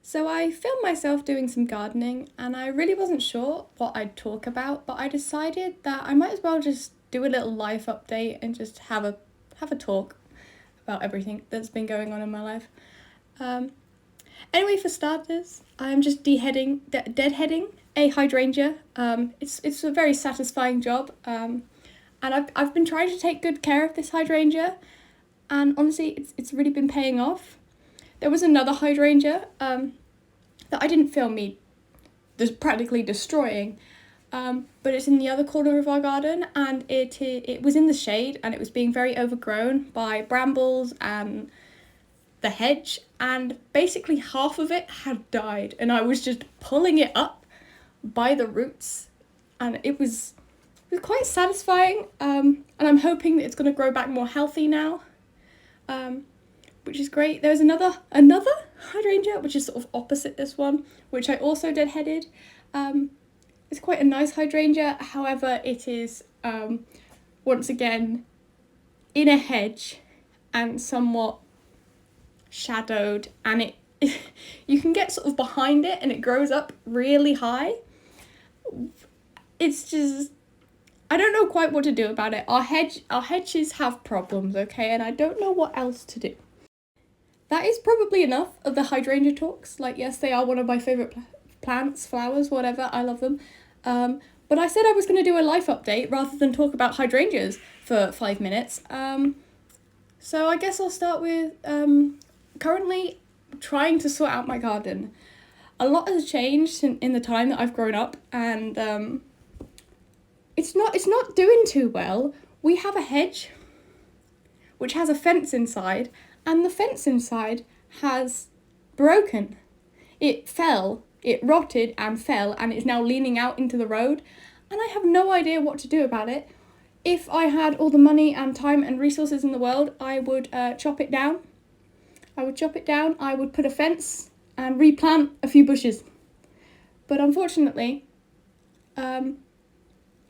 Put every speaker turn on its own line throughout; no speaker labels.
So I filmed myself doing some gardening and I really wasn't sure what I'd talk about, but I decided that I might as well just do a little life update and just have a talk about everything that's been going on in my life. Um, anyway, for starters, I'm just deadheading a hydrangea. It's a very satisfying job. And I've been trying to take good care of this hydrangea, and honestly, it's really been paying off. There was another hydrangea that I didn't film me just practically destroying, but it's in the other corner of our garden, and it was in the shade, and it was being very overgrown by brambles and the hedge, and basically half of it had died, and I was just pulling it up by the roots, and it was quite satisfying. And I'm hoping that it's going to grow back more healthy now. Which is great. There's another hydrangea, which is sort of opposite this one, which I also deadheaded. It's quite a nice hydrangea, however, it is once again in a hedge and somewhat shadowed, and it you can get sort of behind it and it grows up really high. It's just, I don't know quite what to do about it. Our hedges have problems, okay, and I don't know what else to do. That is probably enough of the hydrangea talks. Like, yes, they are one of my favourite plants, flowers, whatever. I love them. But I said I was going to do a life update rather than talk about hydrangeas for 5 minutes. So I guess I'll start with currently trying to sort out my garden. A lot has changed in the time that I've grown up, and it's not doing too well. We have a hedge which has a fence inside, and the fence inside has broken. It fell, it rotted and fell, and it's now leaning out into the road, and I have no idea what to do about it. If I had all the money and time and resources in the world, I would chop it down. I would put a fence and replant a few bushes. But unfortunately, I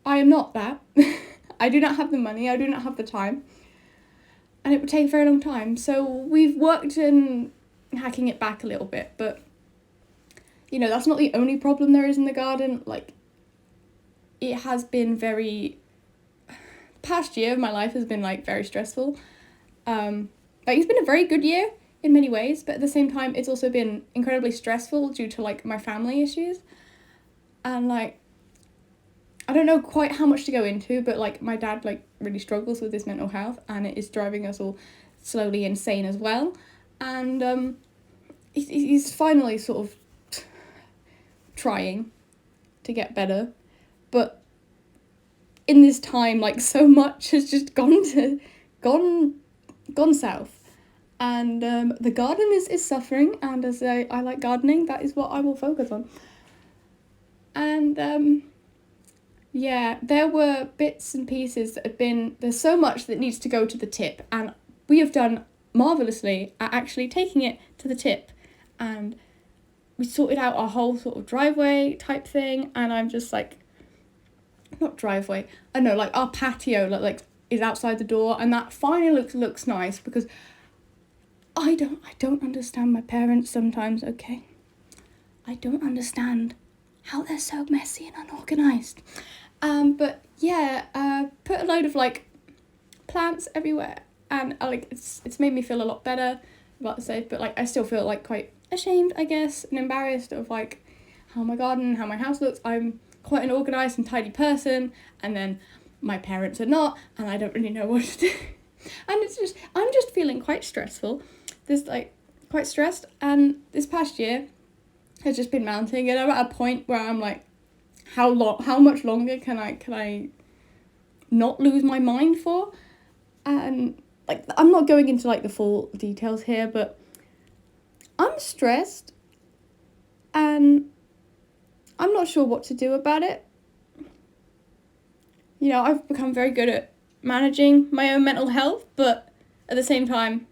am not that. I do not have the money, I do not have the time, and it would take a very long time. So we've worked in hacking it back a little bit, but that's not the only problem there is in the garden. Like, it has been past year of my life has been like very stressful. It's been a very good year in many ways, but at the same time it's also been incredibly stressful due to like my family issues. And like, I don't know quite how much to go into, but like my dad like really struggles with his mental health, and it is driving us all slowly insane as well. And he's finally sort of trying to get better, but in this time, like, so much has just gone south, and the garden is suffering. And as I like gardening, that is what I will focus on. And yeah, there were bits and pieces that there's so much that needs to go to the tip, and we have done marvellously at actually taking it to the tip, and we sorted out our whole sort of driveway type thing, and I'm just like, not driveway, I know, like our patio like is outside the door, and that finally looks nice, because I don't understand my parents sometimes, okay? I don't understand how they're so messy and unorganised. But yeah, put a load of like plants everywhere, and like it's made me feel a lot better about the safe, but like I still feel like quite ashamed, I guess, and embarrassed of like how my garden, how my house looks. I'm quite an organised and tidy person, and then my parents are not, and I don't really know what to do. And I'm just feeling quite stressful. Quite stressed, and this past year has just been mounting, and I'm at a point where I'm like, how much longer can I not lose my mind for? And like, I'm not going into like the full details here, but I'm stressed, and I'm not sure what to do about it. I've become very good at managing my own mental health, but at the same time,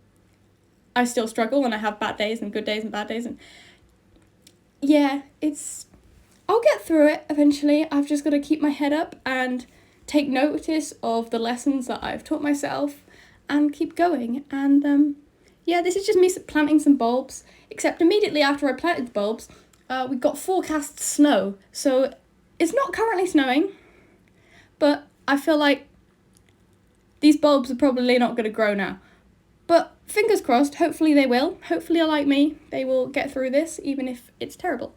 I still struggle, and I have bad days and good days and bad days, and yeah, I'll get through it eventually. I've just got to keep my head up and take notice of the lessons that I've taught myself and keep going. And Yeah, this is just me planting some bulbs, except immediately after I planted the bulbs, we got forecast snow. So it's not currently snowing, but I feel like these bulbs are probably not going to grow now. But fingers crossed, hopefully they will. Hopefully, like me, they will get through this, even if it's terrible.